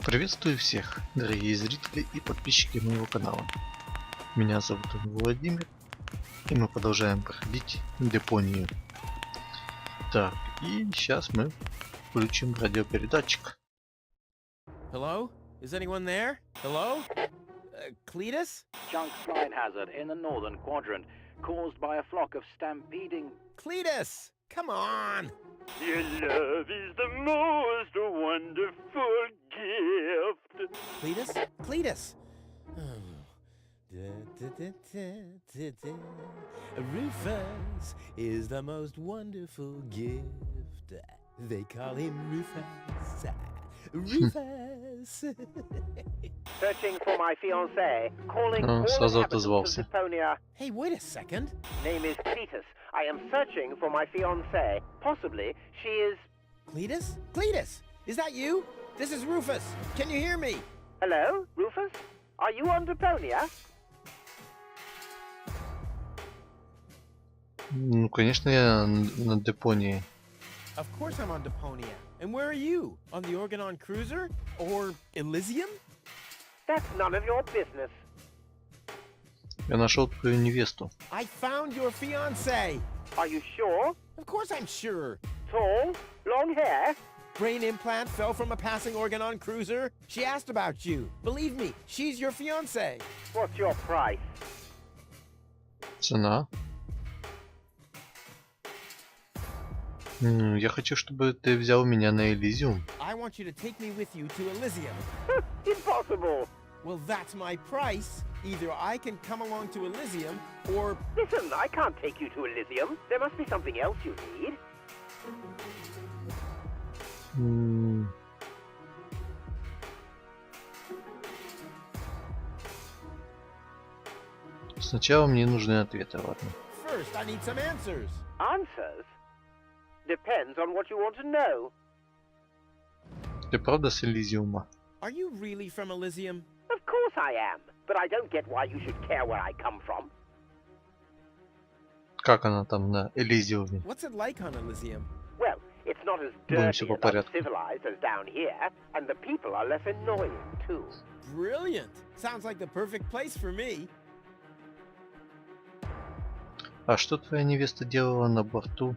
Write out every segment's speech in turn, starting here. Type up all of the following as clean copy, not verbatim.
Приветствую всех, дорогие зрители и подписчики моего канала. Меня зовут Владимир, и мы продолжаем проходить Депонию. Так, и сейчас мы включим радиопередатчик. Hello? Is anyone there? Hello? Cletus? Junk flight hazard in the northern quadrant, caused by a flock of stampeding... Cletus! Come on! Your love is the most wonderful gift. Cletus? Cletus! Rufus is the most wonderful gift. They call him Rufus. Rufus! Searching for my fiancée, calling all сразу inhabitants of отозвался. Deponia. Hey, wait a second. Name is Cletus. I am searching for my fiancée. Possibly she is... Cletus? Cletus! Is that you? This is Rufus. Can you hear me? Hello, Rufus? Are you on Deponia? Ну, конечно, я на Депонии. Of course I'm on Deponia. And where are you? On the Organon cruiser? Or Elysium? That's none of your business. Я нашел твою невесту. I found your fiancée. Are you sure? Of course I'm sure. Tall? Long hair? Brain implant fell from a passing Organon cruiser. She asked about you. Believe me, she's your fiancée. What's your price? Цена. Я хочу, чтобы ты взял меня на Элизиум. I want you to take me with you to Elysium. Impossible. Well, that's my price. Either I can come along to Elysium, or... Listen, I can't take you to Elysium. There must be something else you need. Сначала мне нужны ответы, ладно. First, I need some answers. Answers? Depends on what you want to know. Ты правда с Элизиума? Are you really from Elysium? Of course I am, but I don't get why you should care where I come from. Как она там на Элизиуме? What's it like on Elysium? Well, it's not as Будем всё dirty по and порядку. uncivilized as down here, and the people are less annoying too. Brilliant. Sounds like the perfect place for me. А что твоя невеста делала на борту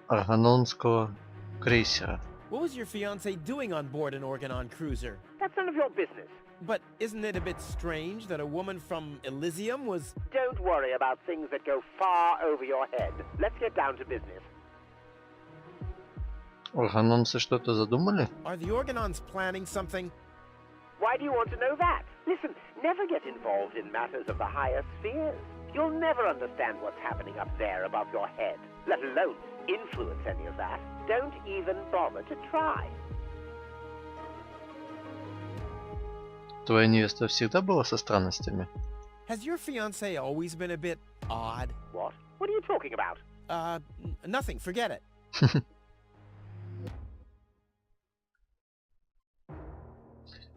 Арганонского крейсера? What was your fiancé doing on board an Organon cruiser? That's none of your business. But isn't it a bit strange that a woman from Elysium was... Don't worry about things that go far over your head. Let's get down to business. Арганонцы что-то задумали? Are the Organons planning something? Why do you want to know that? Listen, never get involved in matters of the higher spheres. You'll never understand what's happening up there above your head, let alone influence any of that. Don't even bother to try. Твоя невеста всегда была со странностями? Has your fiancé always been a bit odd? What? What are you talking about? Nothing. Forget it.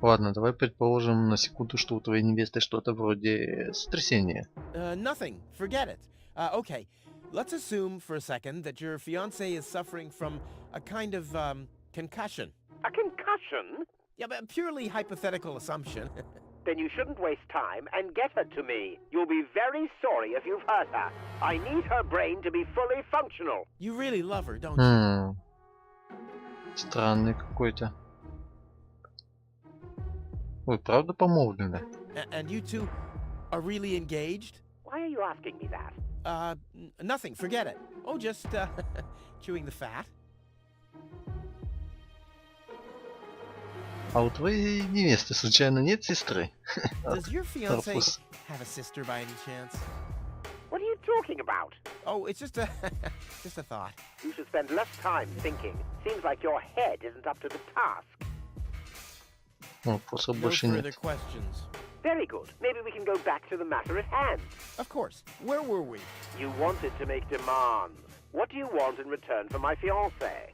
Ладно, давай предположим на секунду, что у твоей невесты что-то вроде сотрясения. Nothing. Forget it. Okay. Let's assume for a second that your fiancé is suffering from a kind of, concussion. A concussion? Yeah, but a purely hypothetical assumption. Then you shouldn't waste time and get her to me. You'll be very sorry if you've hurt her. I need her brain to be fully functional. You really love her, don't you? Странный какой-то. Вы правда помолвлены? And you two are really engaged? Why are you asking me that? Nothing. Forget it. Oh, just, chewing the fat. А у твоей невесты случайно нет сестры? Does your fiancé Руфус. have a sister by any chance? What are you talking about? Oh, it's just a just a thought. You should spend less time thinking. Seems like your head isn't up to the task. Вопросов No больше further нет. questions. Very good. Maybe we can go back to the matter at hand. Of course. Where were we? You wanted to make demands. What do you want in return for my fiancée?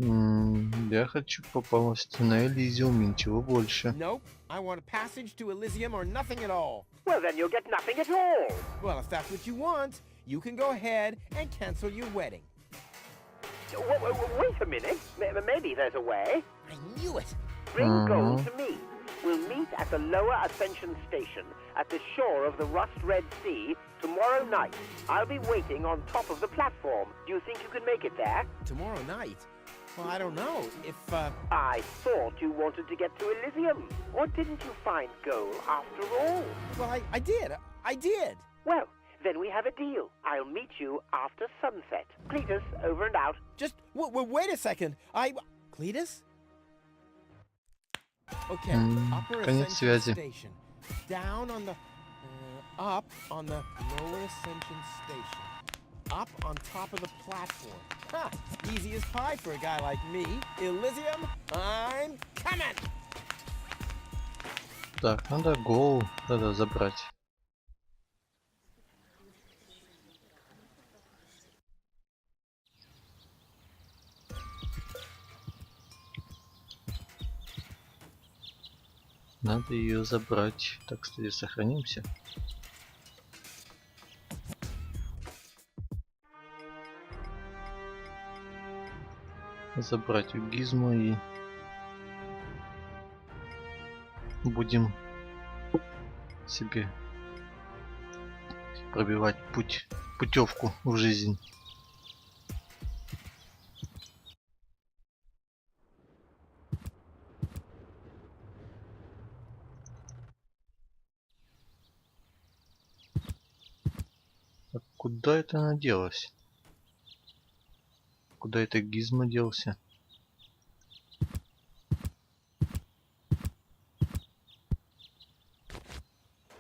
Я хочу попасть на Элизиум, ничего больше. Nope. I want a passage to Elysium or nothing at all. Well, then you'll get nothing at all. Well, if that's what you want, you can go ahead and cancel your wedding. Wait a minute. Maybe there's a way. I knew it. Bring gold to me. We'll meet at the lower ascension station at the shore of the rust-red sea tomorrow night. I'll be waiting on top of the platform. Do you think you can make it there? Tomorrow night? Well, I don't know. If, I thought you wanted to get to Elysium. Or didn't you find gold after all? Well, I did. I did. Well, then we have a deal. I'll meet you after sunset. Cletus, over and out. Just, wait a second. Cletus? Okay, upper конец ascension связи. station. Down on the... up on the lower ascension station. Up on top of the platform. Ha! Easy as pie for a guy like me. Elysium, I'm coming! Так, надо гол надо забрать. Надо ее забрать. Так, кстати, сохранимся. Забрать у Гизмо и будем себе пробивать путевку в жизнь. А куда это она делась? Куда это Гизмо делся?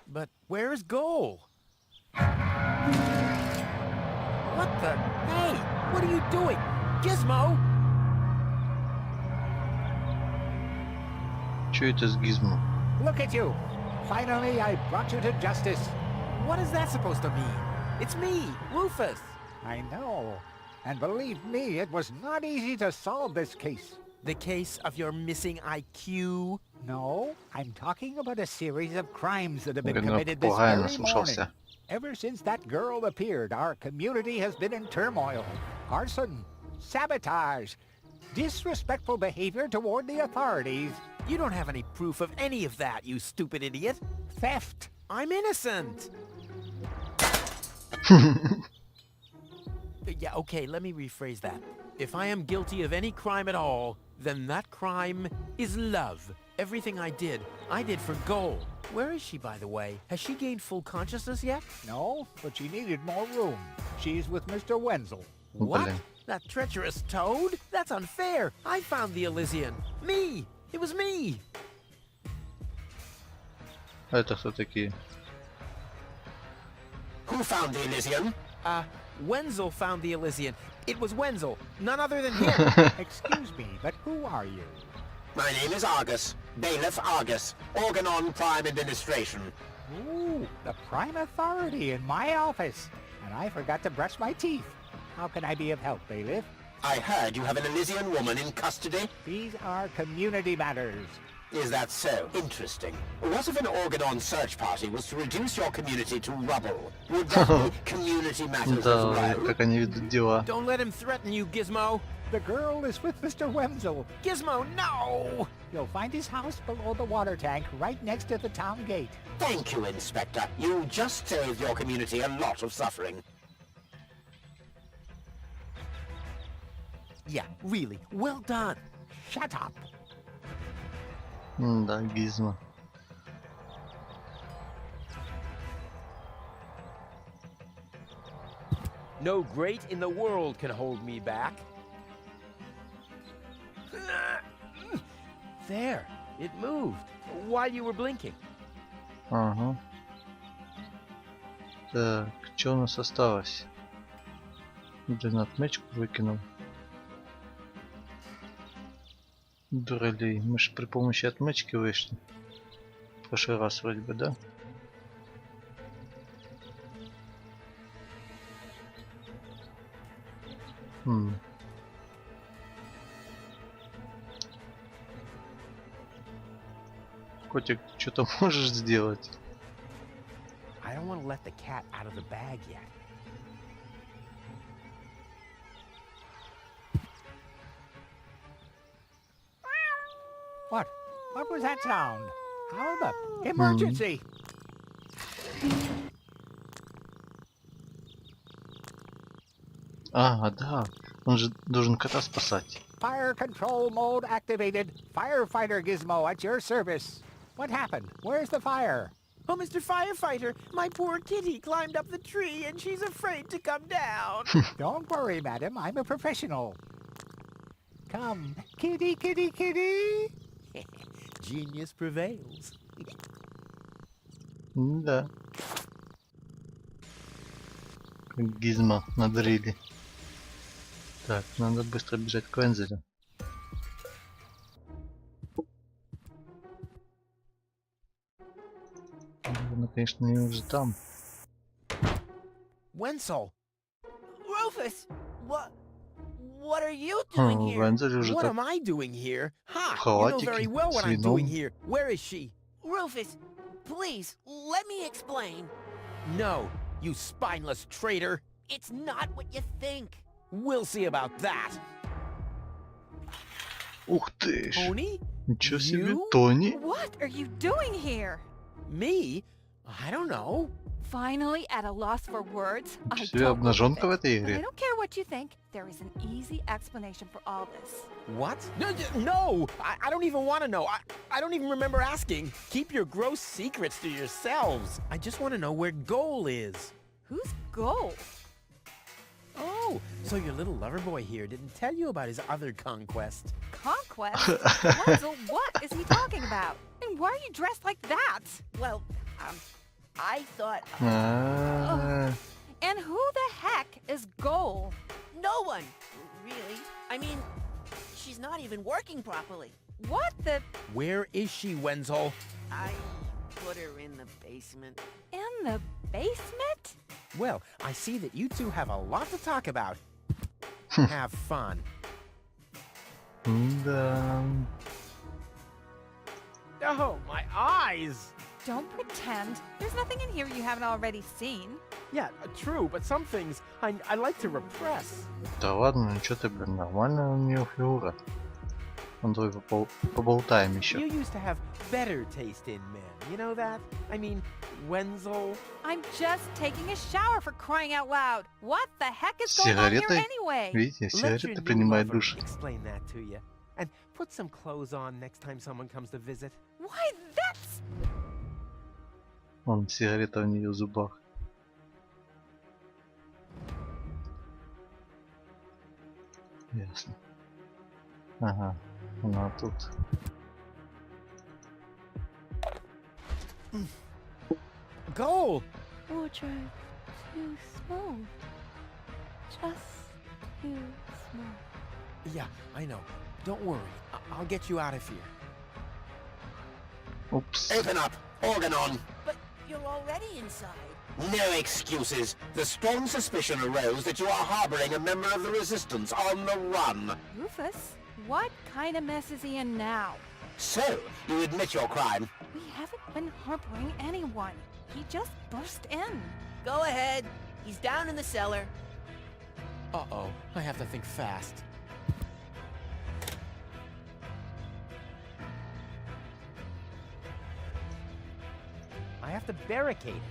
But where's Goal? What the? Hey, what are you doing? Gizmo! Чё это с Гизмо? Look at you! Finally, I brought you to justice. What is that supposed to mean? It's me, Rufus. I know. And believe me, it was not easy to solve this case. The case of your missing IQ? No, I'm talking about a series of crimes that have been Наверное, committed this погано very morning. слушался. Ever since that girl appeared, our community has been in turmoil. Arson, sabotage, disrespectful behavior toward the authorities, You don't have any proof of any of that, you stupid idiot. theft. I'm innocent. Yeah, okay, let me rephrase that. If I am guilty of any crime at all, then that crime is love. Everything I did for Goal. Where is she, by the way? Has she gained full consciousness yet? No, but she needed more room. She's with Mr. Wenzel. What? Блин. That treacherous toad? That's unfair. I found the Elysian. Me! It was me! А это кто такие? Who found the Elysium? Wenzel found the Elysian. It was Wenzel, none other than him. Excuse me, but who are you? My name is Argus. Bailiff Argus. Organon Prime Administration. Ooh, the prime authority in my office. And I forgot to brush my teeth. How can I be of help, bailiff? I heard you have an Elysian woman in custody. These are community matters. Is that so? Interesting. What if an Organon search party was to reduce your community to rubble? Would that be community matters as Да, well? как они ведут дела. Don't let him threaten you, Gizmo. The girl is with Mr. Wenzel. Gizmo, no! You'll find his house below the water tank right next to the town gate. Thank you, Inspector. You just saved your community a lot of suffering. Yeah, really, well done. Shut up. Да, Гизмо. No great in the world can hold me back. There, it moved while you were blinking. Ага. Так, что у нас осталось? Блин, отмечку выкинул. Дуралей. Мы же при помощи отмечки вышли. В прошлый раз вроде бы, да? Котик, что-то можешь сделать? I don't want to let the cat out of the bag yet. What? What was that sound? How the emergency? А, да. Он же должен кота спасать. Fire control mode activated. Firefighter gizmo at your service. What happened? Where's the fire? Oh, Mr. Firefighter, my poor kitty climbed up the tree and she's afraid to come down. Don't worry, madam. I'm a professional. Come, kitty, kitty, kitty. Genius prevails. Да. Гизмо надрыли. Так, надо быстро бежать к Вензелю. Наверное, конечно, они уже там. Wenzel, Rufus, what are you doing here? Вензель уже what так. am I doing here? Ha! You know халатике, very well what с I'm doing вином. here. Where is she? Rufus, please, let me explain. No, you spineless traitor. It's not what you think. We'll see about that. Ух ты ж. Tony? Ничего себе, You? Тони. What are you doing here? Me? I don't know. Finally at a loss for words? I Ничего себе, don't обнаженка в believe этой it. But I игре. don't care what you think. There is an easy explanation for all this. What? No, I don't even want to know. I don't even remember asking. Keep your gross secrets to yourselves. I just want to know where Goal is. Whose goal? Oh, so your little lover boy here didn't tell you about his other conquest. Conquest? Wenzel, what is he talking about? And why are you dressed like that? Well, I thought А, And who the heck is Goal? no one, really. I mean, she's not even working properly. What the... Where is she, Wenzel? I put her in the basement. in the basement? Well, I see that you two have a lot to talk about. Have fun. Да. Oh, my eyes! Don't pretend. There's nothing in here you haven't already seen. Yeah, true, but some things I like to repress. Да ладно, ну что ты, блин, нормальная у нее фигура. Ну давай поболтаем еще. You used to have better taste in men, you know that? I mean, Wenzel. I'm just taking a shower for crying out loud. What the heck is going on here Сигаретой? anyway? Видите, Let your сигарета new принимает lover душ. explain that to you. And put some clothes on next time someone comes to visit. Why, that's... Вон, сигарета у нее в зубах. Ясно. Ага, она тут. Goal! Wardrobe too small. Just too small. Yeah, I know. Don't worry. I'll get you out of here. Упс. Open up! Organ on! But you're already inside. No excuses. The strong suspicion arose that you are harboring a member of the resistance on the run. Rufus, what kind of mess is he in now? So, you admit your crime. We haven't been harboring anyone. He just burst in. Go ahead. He's down in the cellar. Uh-oh. I have to think fast. I have to barricade it.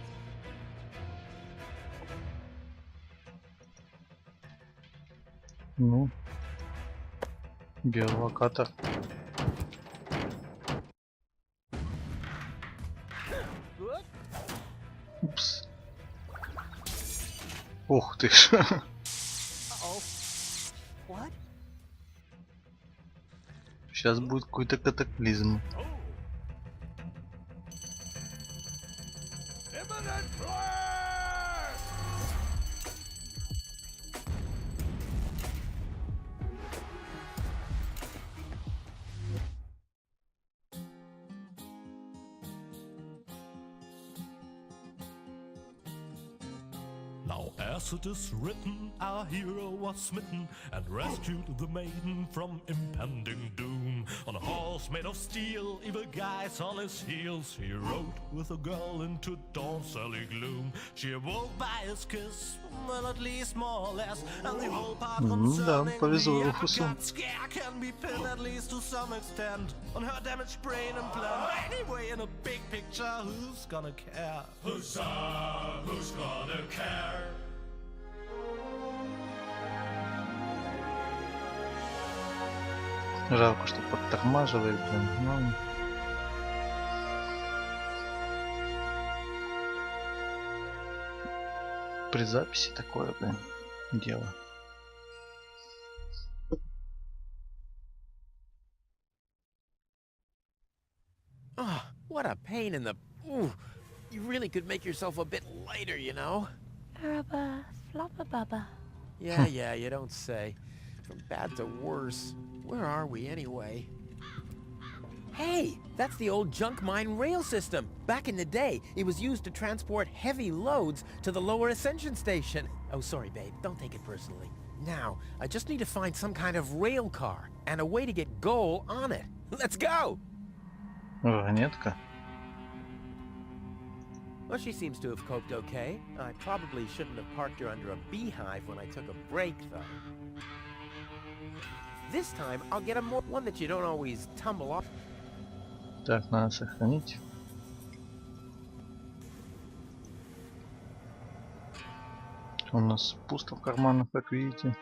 Ну. Геолокатор. Упс. Ух ты ж. Uh-oh. What? Сейчас будет какой-то катаклизм. Now as it is written, our hero was smitten and rescued the maiden from impending doom. On a horse was made of steel, evil guys on his heels. He rode with a girl into dawn's early gloom. She awoke by his kiss, well at least more or less. And the whole part concerning повезло the Руфусу. uppercut scare can be pinned at least to some extent on her damaged brain and plan. Anyway, in a big picture, who's gonna care? Huzzah, who's gonna care? Жалко, что подтормаживает, блин. Ну... При записи такое, блин, дело. Oh, what a pain in the... Ooh, you really could make yourself a bit lighter, you know? Araba, floppa bubba. Yeah, you don't say. From bad to worse. Where are we anyway? Hey, that's the old junk mine rail system. Back in the day, it was used to transport heavy loads to the lower ascension station. Oh, sorry, babe. Don't take it personally. Now, I just need to find some kind of rail car and a way to get goal on it. Let's go! Вагонетка. Well, she seems to have coped okay. I probably shouldn't have parked her under a beehive when I took a break, though. This time, I'll get a more one that you don't always tumble off. Так, надо сохранить. У нас пусто в карманах, как видите.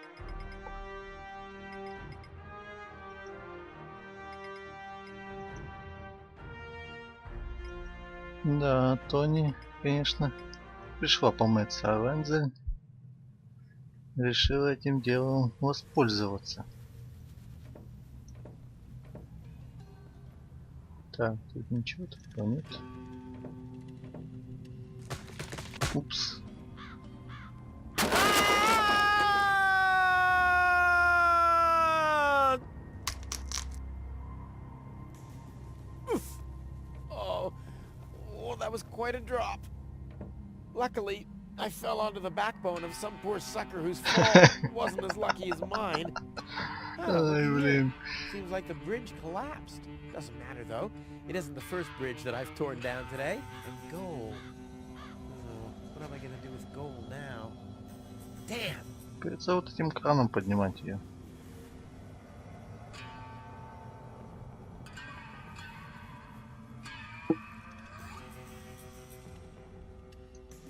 Да, Тони, конечно, пришла помыться, а Вензель решил этим делом воспользоваться. Так, тут ничего такого нет. Упс. Oh, that was quite a drop. Luckily, I fell onto the backbone of some poor sucker whose fall wasn't as lucky as mine. Oh, Ай, блин. seems like the bridge collapsed. Doesn't matter though. It isn't the first bridge that I've torn down today. And gold. Oh, what am I gonna do with gold now? Damn! Придется вот этим краном поднимать ее.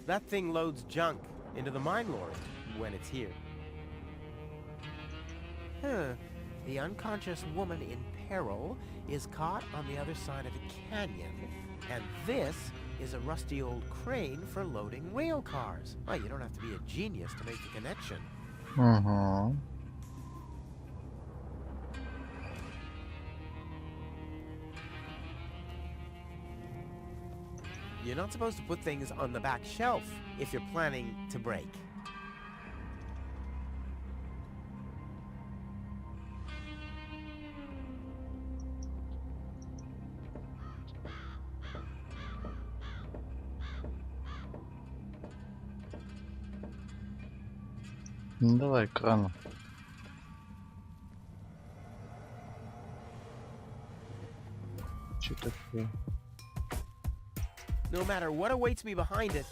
That thing loads junk into the mine lorry when it's here. Huh. The unconscious woman in peril is caught on the other side of the canyon, and this is a rusty old crane for loading rail cars. Well, you don't have to be a genius to make the connection. Угу. You're not supposed to put things on the back shelf if you're planning to break. Ну давай краном. Что такое? No matter what awaits me behind it,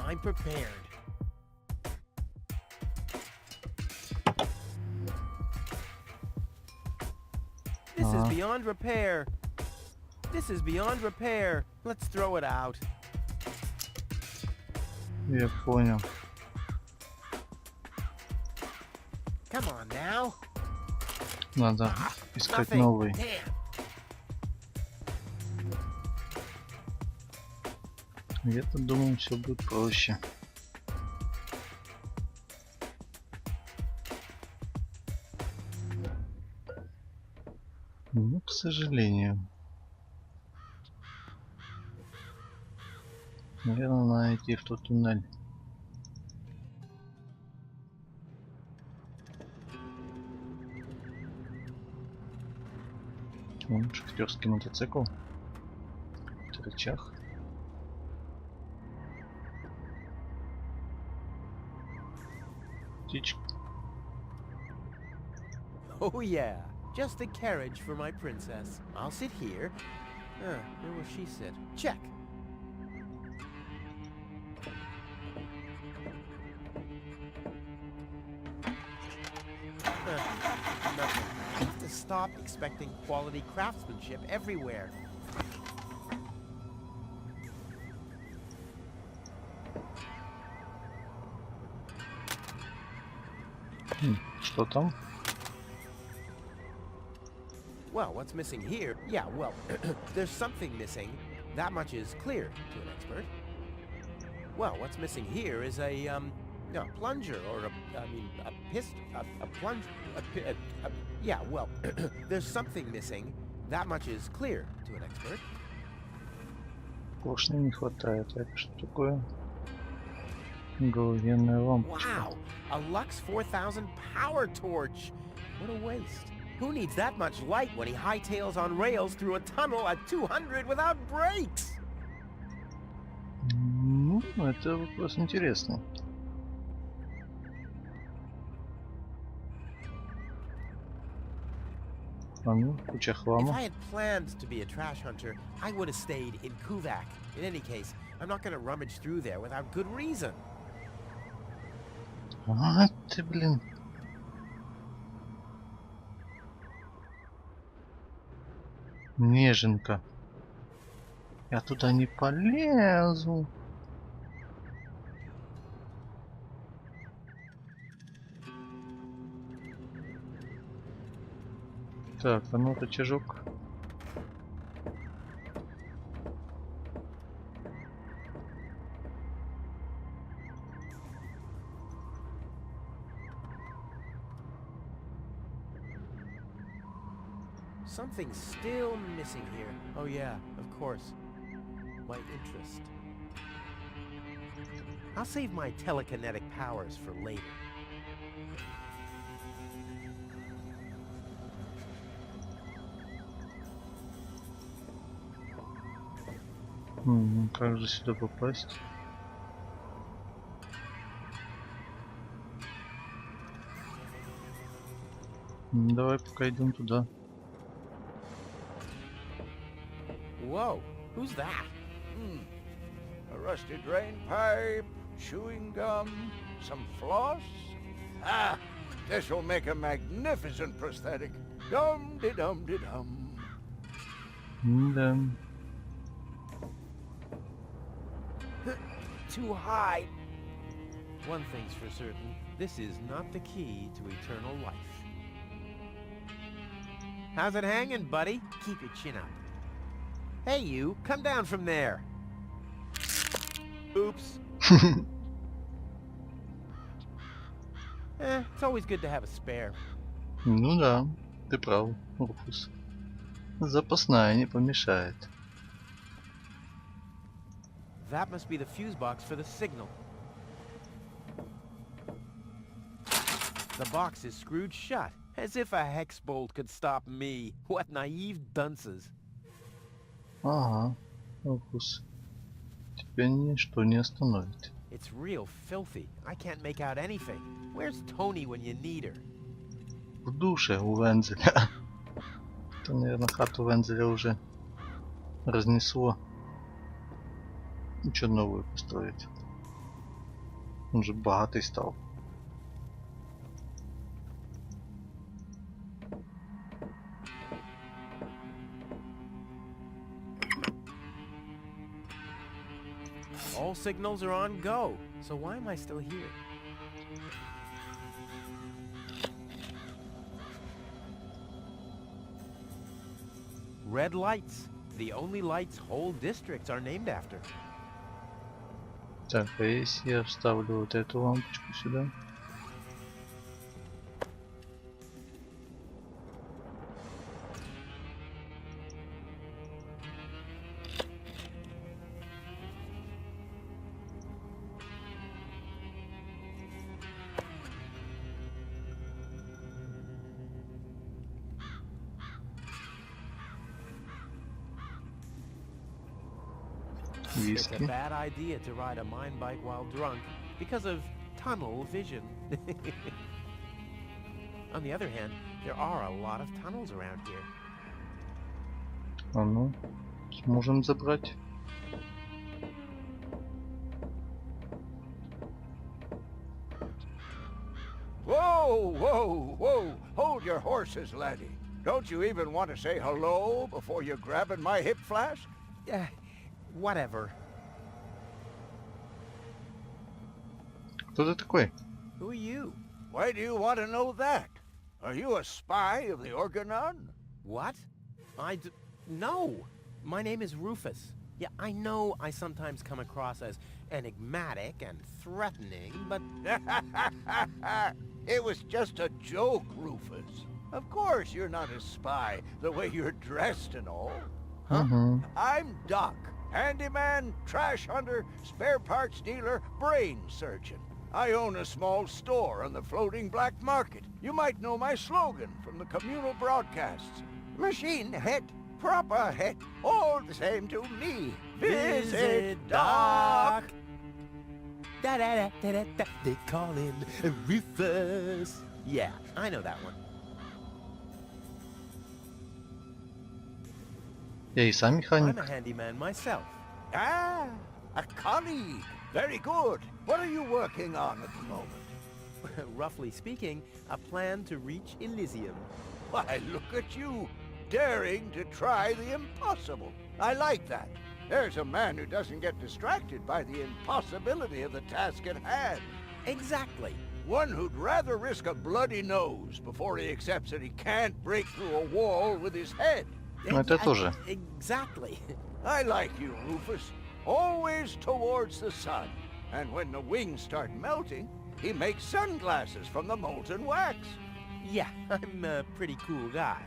I'm prepared. This is beyond repair. This is beyond repair. Let's throw it out. Я понял. Come on now. Надо искать Nothing. новый. Damn. Я-то думаю, все будет проще. Ну, к сожалению. Наверное, надо идти в тот туннель. Вон шахтерский мотоцикл. В рычаг. Птичка. Oh yeah. Just a carriage for my princess. I'll sit here. Where will she sit? Check. Nothing. I have to stop expecting quality craftsmanship everywhere. Что там? Well, what's missing here? Yeah, well, there's something missing. That much is clear to an expert. Well, what's missing here is a plunger or a pistol, a plunger. Yeah, well, there's something missing. That much is clear to an expert. Поршня не хватает. Это что такое? Галогенная лампочка. Wow, a Lux 4000 power torch. What a waste. Who needs that much light when he hightails on rails through a tunnel at 200 without brakes? Ну, это вопрос интересный. А ну, куча If хлама. I had planned to be a trash hunter, I would have stayed in Kuvak. In any case, I'm not going to rummage through there without good reason. А, ты, блин. Неженка. Я туда не полезу. Так, а ну рычажок. Something's still missing here. Oh yeah, of course. My interest. I'll save my telekinetic powers for later. Как же сюда попасть? Давай пока идем туда. Whoa, who's that? A rusty drain pipe, chewing gum, some floss. Ah, this will make a magnificent prosthetic. Dum-de-dum-de-dum. Да. Too high. One thing's for certain, this is not the key to eternal life. How's it hanging, buddy? Keep your chin up. Hey, you, come down from there. Oops. It's always good to have a spare. Ну да, ты прав, Руфус. Запасная не помешает. That must be the fuse box for the signal. The box is screwed shut, as if a hex bolt could stop me. What naive dunces. Ага, Руфус. Тебя ничто не остановит. It's real filthy. I can't make out anything. Where's Tony when you need her? В душе у Вензеля. Это, наверное, хату Вензеля уже разнесло. Ничего новую построить. Он же богатый стал. All signals are on go, so why am I still here? Red lights. The only lights whole districts are named after. Так, а если я вставлю вот эту лампочку сюда? It's a Виски. bad idea to ride a mine bike while drunk because of tunnel vision. On the other hand, There are a lot of tunnels around here. А ну, сможем забрать. Whoa, whoa, whoa! Hold your horses, laddie. Don't you even want to say hello before you're grabbing my hip flash? Whatever. Кто ты такой? Who are you? Why do you want to know that? Are you a spy of the Organon? What? No. My name is Rufus. Yeah, I know I sometimes come across as enigmatic and threatening, but... It was just a joke, Rufus. Of course you're not a spy, the way you're dressed and all. Угу. I'm Doc, handyman, trash hunter, spare parts dealer, brain surgeon. I own a small store on the floating black market. You might know my slogan from the communal broadcasts. Machine head, proper head, all the same to me. Visit Doc! Da-da-da-da-da-da. They call him Rufus. Yeah, I know that one. Я и сам I'm механик. a handyman myself. Ah, a colleague. Very good. What are you working on at the moment? Roughly speaking, a plan to reach Elysium. Why, look at you, daring to try the impossible. I like that. There's a man who doesn't get distracted by the impossibility of the task at hand. Exactly. One who'd rather risk a bloody nose before he accepts that he can't break through a wall with his head. Ну это тоже. Exactly. I like you, Rufus. Always towards the sun. And when the wings start melting, he makes sunglasses from the molten wax. Yeah, I'm a pretty cool guy.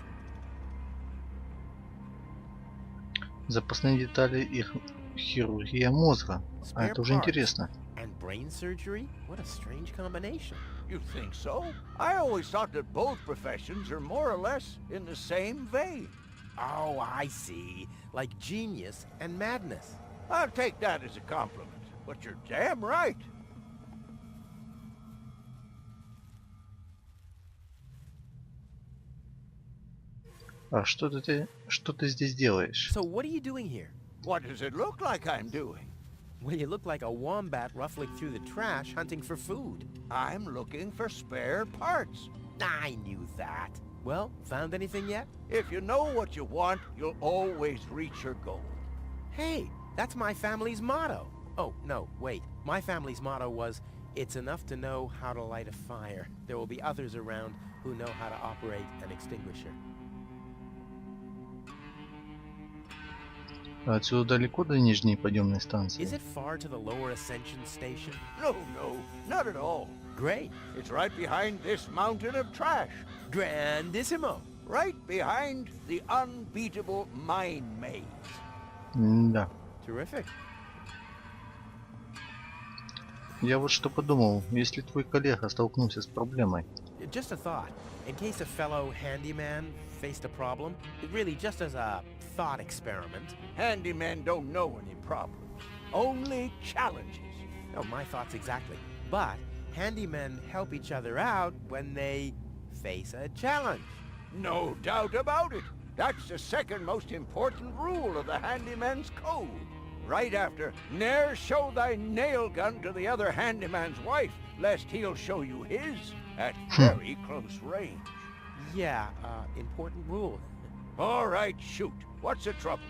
Запасные детали и хирургия мозга. А Spare это уже parts интересно. And brain surgery? What a strange combination. You think so? I always thought that both professions are more or less in the same vein. Oh, I see. Like genius and madness. I'll take that as a compliment, but you're damn right. А что ты здесь делаешь? So what are you doing here? What does it look like I'm doing? Well, you look like a wombat ruffling through the trash hunting for food. I'm looking for spare parts. I knew that. Well, found anything yet? If you know what you want, you'll always reach your goal. Hey, that's my family's motto. Oh, no, wait. My family's motto was, it's enough to know how to light a fire. There will be others around who know how to operate an extinguisher. Отсюда далеко до нижней подъемной станции? Is it far to the lower ascension station? No, not at all. Great. It's right behind this mountain of trash. Grandissimo. Right behind the unbeatable mine maze. Да. Terrific. Я вот что подумал, если твой коллега столкнулся с проблемой. Just a thought. In case a fellow handyman faced a problem, really just as a thought experiment. Handymen don't know any problems, only challenges. No, my thoughts exactly. But handymen help each other out when they face a challenge. No doubt about it. That's the second most important rule of the handyman's code. Right after, ne'er show thy nail gun to the other handyman's wife, lest he'll show you his at very close range. Yeah, important rule. All right, shoot. What's the trouble?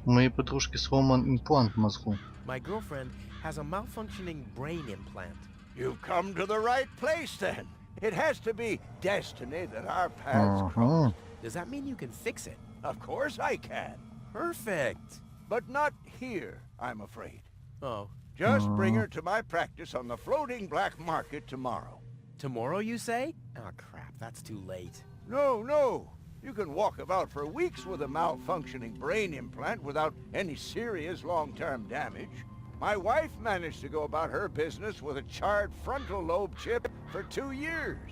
У моей подружки сломан имплант в мозгу. My girlfriend has a malfunctioning brain implant. You've come to the right place, then. It has to be destiny that our paths cross. Ага. Does that mean you can fix it? Of course I can. Perfect. But not here, I'm afraid. Oh, Just bring her to my practice on the floating black market tomorrow. tomorrow you say? Oh, crap, that's too late. No. You can walk about for weeks with a malfunctioning brain implant without any serious long-term damage. My wife managed to go about her business with a charred frontal lobe chip for 2 years.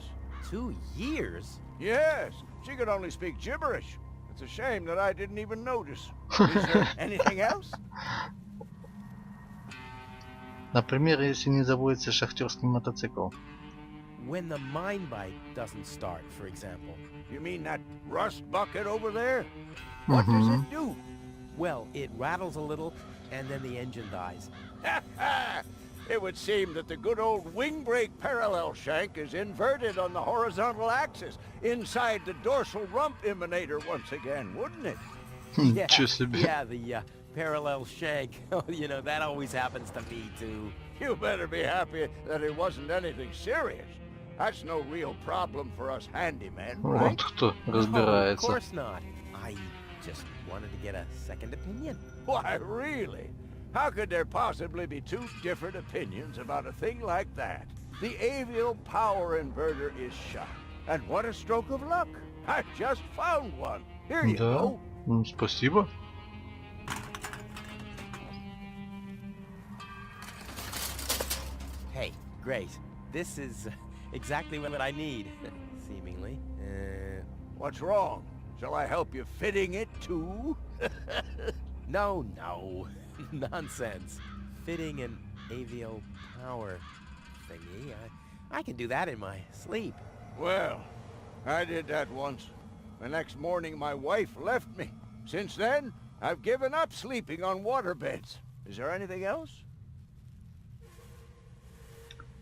2 years? Yes, she could only speak gibberish. It's a shame that I didn't even notice. Is there anything else? Например, если не заводится шахтерский мотоцикл. When the mine bike doesn't start, for example. You mean that rust bucket over there? What does it do? Well, it rattles a little, and then the engine dies. It would seem that the good old wing brake parallel shank is inverted on the horizontal axis inside the dorsal rump emanator once again, wouldn't it? Ничего себе. Yeah, the parallel shank. You know, that always happens to me, too. You better be happy that it wasn't anything serious. That's no real problem for us handymen, right? Вот кто No, of разбирается. course not. I just wanted to get a second opinion. Why, really? How could there possibly be two different opinions about a thing like that? The avial power inverter is shot. And what a stroke of luck. I just found one. Here you Да. go. Спасибо. Hey, great. This is exactly what I need, seemingly. What's wrong? Shall I help you fitting it too? No. Nonsense. Fitting an avial power thingy. I can do that in my sleep. Well, I did that once. The next morning my wife left me. Since then, I've given up sleeping on waterbeds. Is there anything else?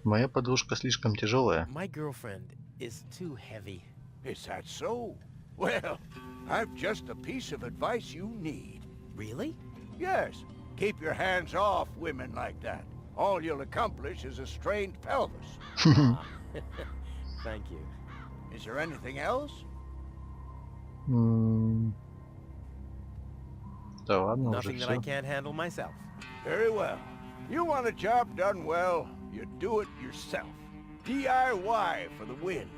Моя подружка слишком тяжелая. My girlfriend is too heavy. Is that so? Well, I've just a piece of advice you need. Really? Yes, keep your hands off women like that. All you'll accomplish is a strained pelvis. Thank you. Is there anything else? Да ладно, уже Nothing that I все. can't handle myself. Very well. You want a job done well, you do it yourself. DIY for the win.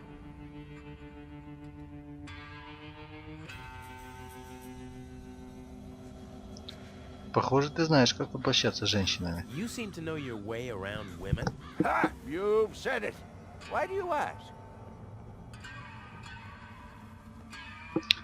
Похоже, ты знаешь, как обращаться с женщинами. You seem to know your way around women. Ha! You've said it. Why do you ask?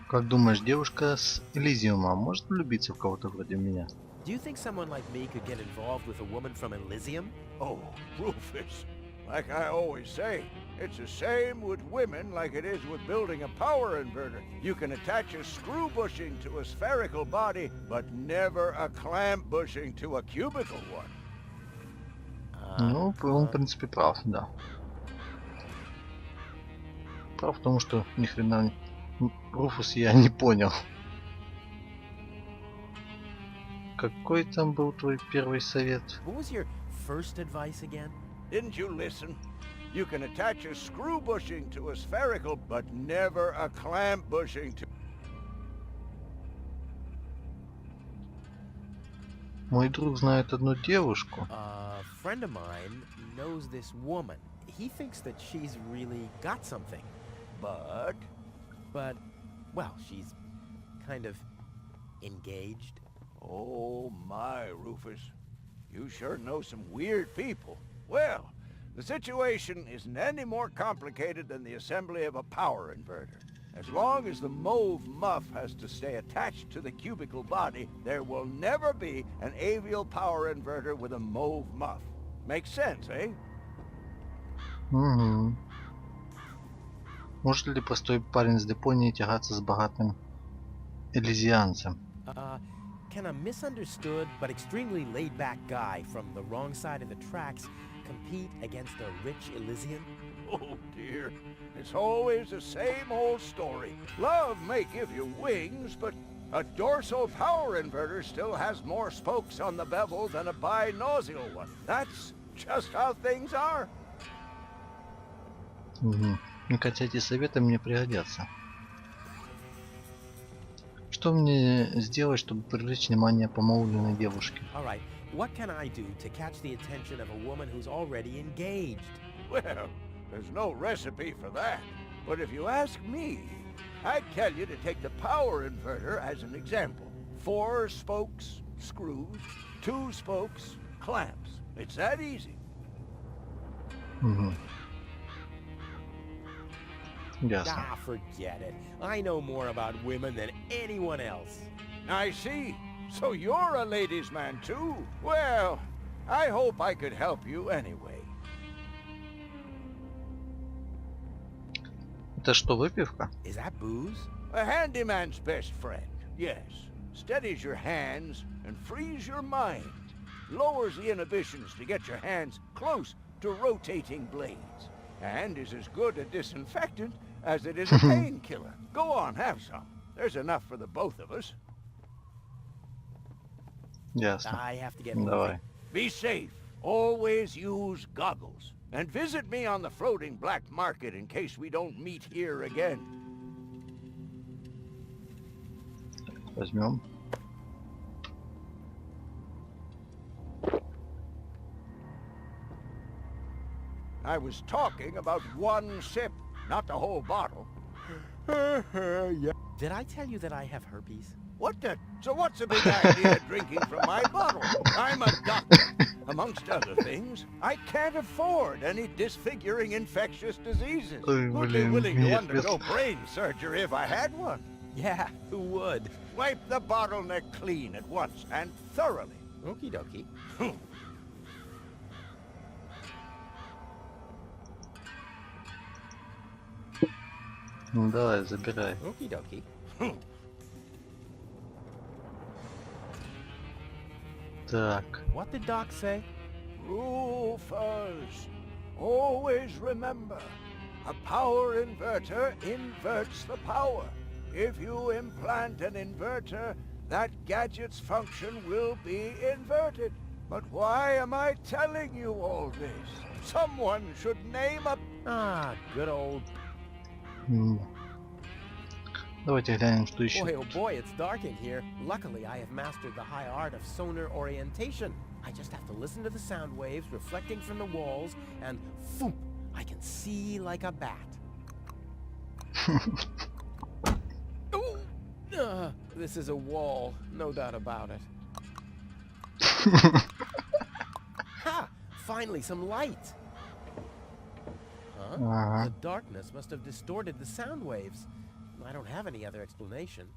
Как думаешь, девушка с Элизиума может влюбиться в кого-то вроде меня? Do you think someone like me could get involved with a woman from Elysium? Oh, Rufus. Like I always say, it's the same with women like it is with building a power inverter. You can attach a screw bushing to a spherical body, but never a clamp bushing to a cubical one. Ну, он, в принципе, прав, да. Прав в том, что ни хрена Руфус я не понял. Какой там был твой первый совет? What was your first advice again? Didn't you listen? You can attach a screw bushing to a spherical, but never a clamp bushing to... Мой друг знает одну девушку. A friend of mine knows this woman. He thinks that she's really got something. But, well, she's kind of engaged. Oh my, Rufus. You sure know some weird people. Well, the situation isn't any more complicated than the assembly of a power inverter. As long as the mauve muff has to stay attached to the cubical body, there will never be an avial power inverter with a mauve muff. Makes sense, eh? Угу. Может ли простой парень с Депонии тягаться с богатым элизианцем? Can a misunderstood but extremely laid-back guy from the wrong side of the tracks compete against a rich Elysian? Oh dear, it's always the same old story. Love may give you wings, but a dorsal power inverter still has more spokes on the bevel than a binocular one. That's just how things are. Угу. Мне кажется, эти советы мне пригодятся. Что мне сделать, чтобы привлечь внимание помолвленной девушки? All right, what can I do to catch the attention of a woman who's already engaged? Well, there's no recipe for that. But if you ask me, I'd tell you to take the power inverter as an example. 4 spokes, screws, 2 spokes, clamps. It's that easy. Угу. Ясно. Ah, forget it. I know more about women than anyone else. I see. So you're a ladies' man too? Well, I hope I could help you anyway. Это что, выпивка? Is that booze? A handyman's best friend, yes. Steadies your hands and frees your mind. Lowers the inhibitions to get your hands close to rotating blades. And is as good a disinfectant as it is a painkiller. Go on, have some. There's enough for the both of us. Ясно. I have to get Давай. moving. Be safe. Always use goggles. And visit me on the floating black market in case we don't meet here again. Возьмем. I was talking about one sip, not the whole bottle. Yeah. Did I tell you that I have herpes? What the? So what's the big idea drinking from my bottle? I'm a doctor. Amongst other things, I can't afford any disfiguring infectious diseases. Ой, Would be блин, willing to нет, undergo brain surgery if I had one. Yeah, who would? Wipe the bottleneck clean at once and thoroughly. Okie dokie. Ну, давай, забирай. Okie dokie. Так. What did Doc say? Rufus, always remember, a power inverter inverts the power. If you implant an inverter, that gadget's function will be inverted. But why am I telling you all this? Someone should name a... Ah, good old... М. Давайте глянем, что еще. Boy, oh boy, it's dark in here. Luckily, I have mastered the high art of sonar orientation. I just have to listen to the sound waves reflecting from the walls, and phoom, I can see like a bat. Ooh, this is a wall, no doubt about it. Ha! Finally, some light. Huh? Ага. The darkness must have distorted the sound waves. I don't have any other explanation.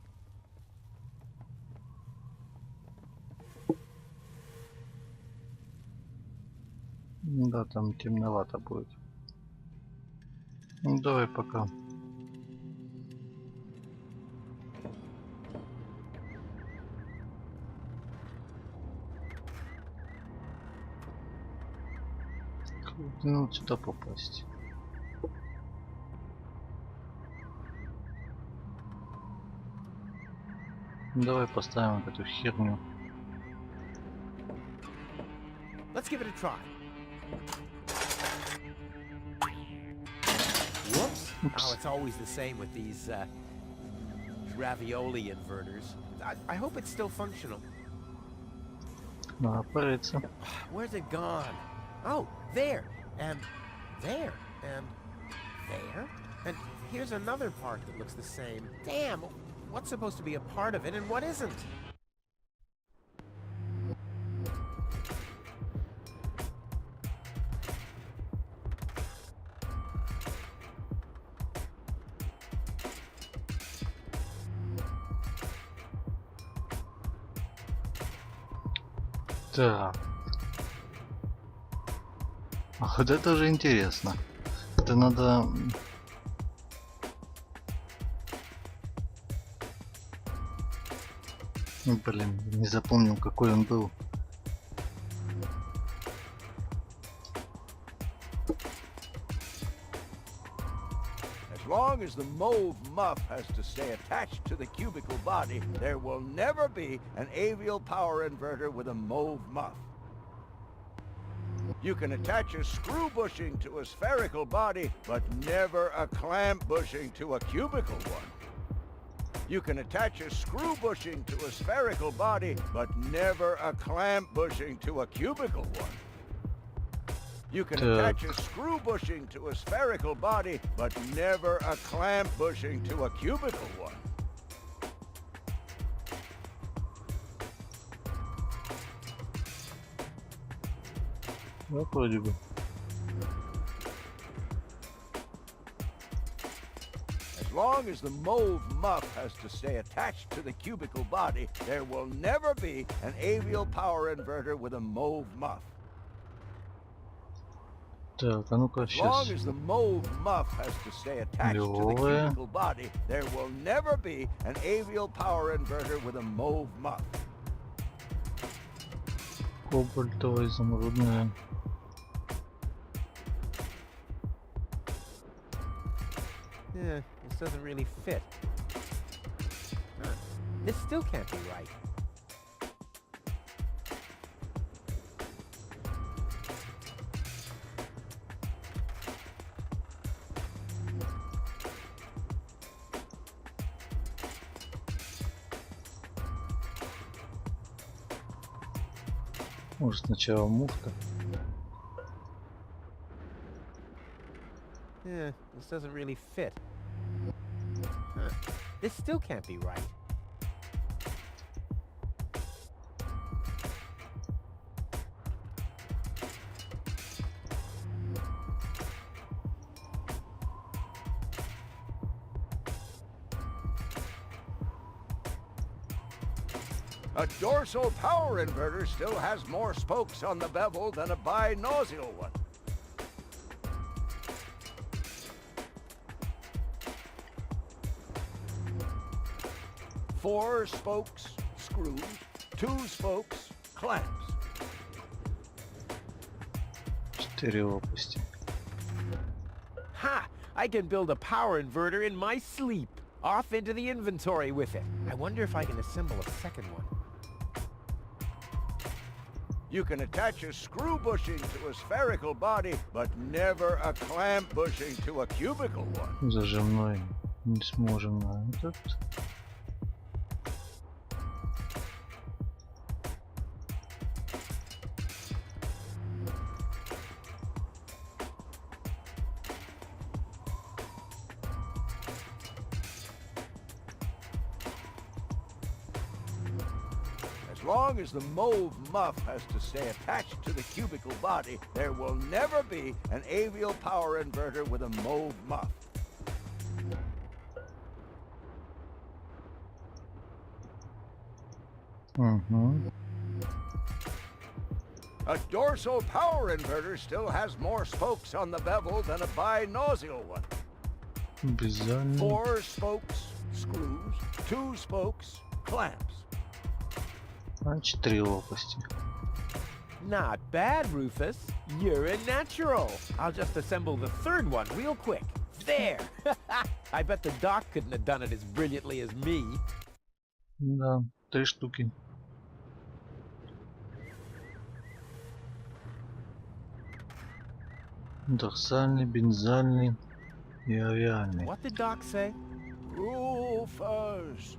Да, там темновато будет. Ну, давай пока. Ну, вот сюда попасть. Давай поставим вот эту херню. Let's give it a try. Whoops. Oh, it's always the same with these ravioli inverters. I hope it's still functional. Надо порыться. Where's it gone? Oh, there. And there. And there. And here's another part that looks the same. Damn. What's supposed to be a part of it and what isn't? Так. А вот это уже интересно. Это надо... Блин, не запомнил, какой он был. As long as the mauve muff has to stay attached to the cubicle body, there will never be an avial power inverter with a mauve muff. You can attach a screw bushing to a spherical body, but never a clamp bushing to a cubical one. You can attach a screw bushing to a spherical body, but never a clamp bushing to a cubical one. You can attach a screw bushing to a spherical body, but never a clamp bushing to a cubical one. Да, вроде бы. As long as the mauve muff has to stay attached to the cubicle body, there will never be an avial power inverter with a mauve muff. Так, а ну-ка As long сейчас. as the mauve muff has to stay attached to the Левая. cubicle body, there will never be an avial power inverter with a mauve muff. Кобальтовая, изумрудная. Yeah, this doesn't really fit. Huh. This still can't be right. Может сначала муфта. Yeah, this doesn't really fit. Huh. This still can't be right. A dorsal power inverter still has more spokes on the bevel than a binossial one. Four spokes, screws. Two spokes, clamps. 4 лопасти. Ha! I can build a power inverter in my sleep. Off into the inventory with it. I wonder if I can assemble a second one. You can attach a screw bushing to a spherical body, but never a clamp bushing to a cubical one. Зажимной не сможем на этот. As long as the mauve muff has to stay attached to the cubicle body, there will never be an avial power inverter with a mauve muff. Угу. A dorsal power inverter still has more spokes on the bevel than a binossial one. Обязательно. Four spokes, screws. Two spokes, clamps. А 4 лопасти. Not bad, Rufus. You're a natural. I'll just assemble the third one real quick. There! I bet the doc couldn't have done it as brilliantly as me. Да, 3 штуки. Дорсальный, бензальный и авиальный. What did Doc say? Rufus,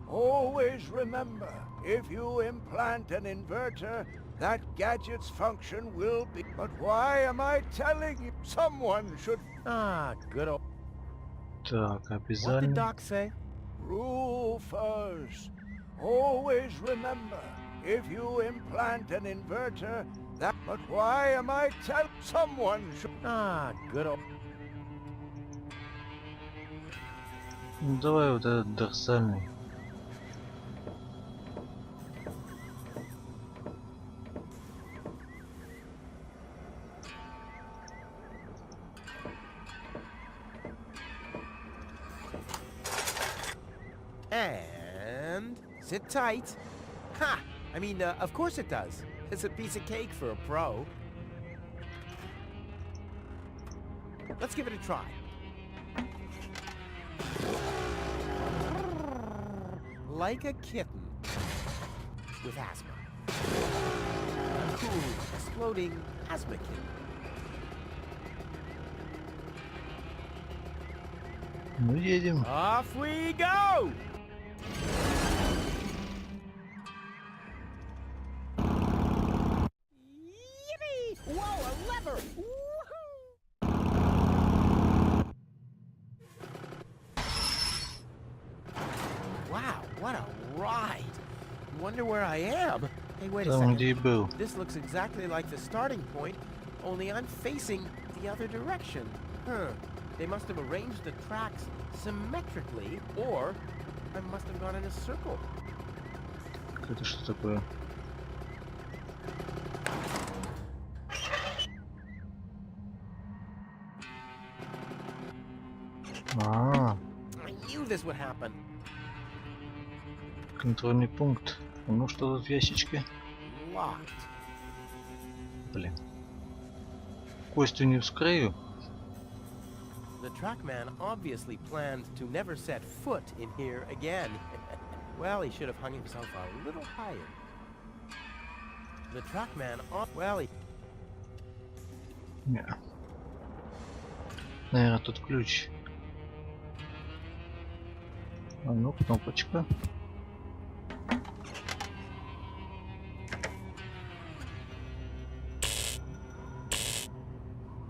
always remember, if you implant an inverter, that gadget's function will be... But why am I telling you? Someone should... Ah, good old... Так, What did обязательно. Doc say? Rufus, always remember, if you implant an inverter, that... But why am I telling... Someone should... Ah, good old... Ну, давай вот этот дорсальный. And... sit tight. Ha! I mean, of course it does. It's a piece of cake for a pro. Let's give it a try. Like a kitten. With asthma. A cool, exploding asthma kitten. Ну, едем. Off we go! Yippee! Whoa, a lever! Woohoo! Wow, what a ride! Wonder where I am. Hey, wait a Там, second. где и был. This looks exactly like the starting point, only I'm facing the other direction. Huh. They must have arranged the tracks symmetrically, or I must have gone in a circle. Это что такое? А, I knew this would happen. контрольный пункт. Ну что тут в ящичке? Locked. Блин. Костю не вскрою. The trackman obviously planned to never set foot in here again. Well, he should have hung himself a little higher. The trackman, well, he... Не. Наверное, тут ключ. А ну, кнопочка.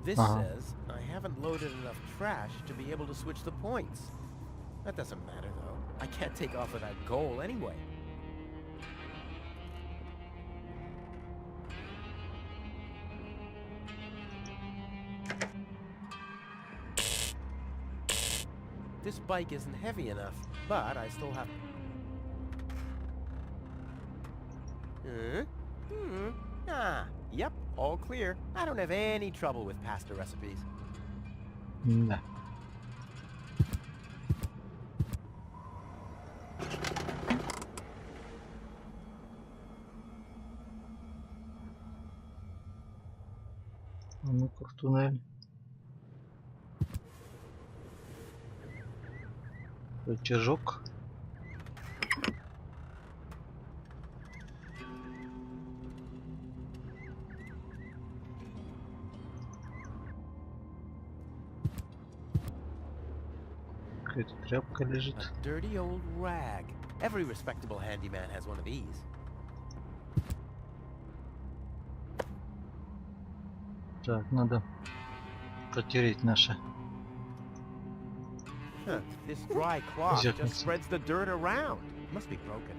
This says I haven't loaded enough trash to be able to switch the points. That doesn't matter, though. I can't take off with that goal anyway. This bike isn't heavy enough, but I still have... Yep, all clear. I don't have any trouble with pasta recipes. Да. А ну-ка в туннель. Рычажок. Какая-то тряпка лежит. A dirty old rag. Every respectable handyman has one of these. Так, надо протереть наше. Huh, this dry cloth Зеркальце. just spreads the dirt around. Must be broken.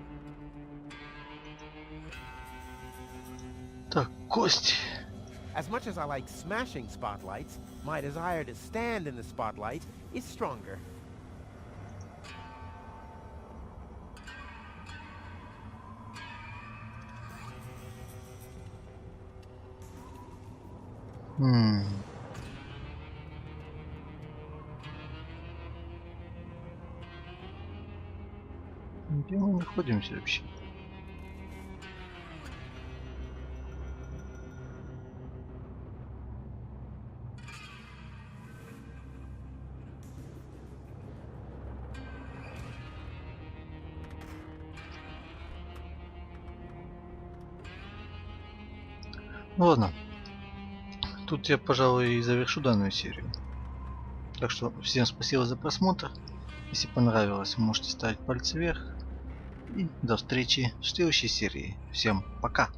Так, кость. As much as I like smashing spotlights, my desire to stand in the spotlight is stronger. Где мы находимся вообще? Ну ладно. Тут я, пожалуй, и завершу данную серию. Так что всем спасибо за просмотр. Если понравилось, можете ставить пальцы вверх. И до встречи в следующей серии. Всем пока!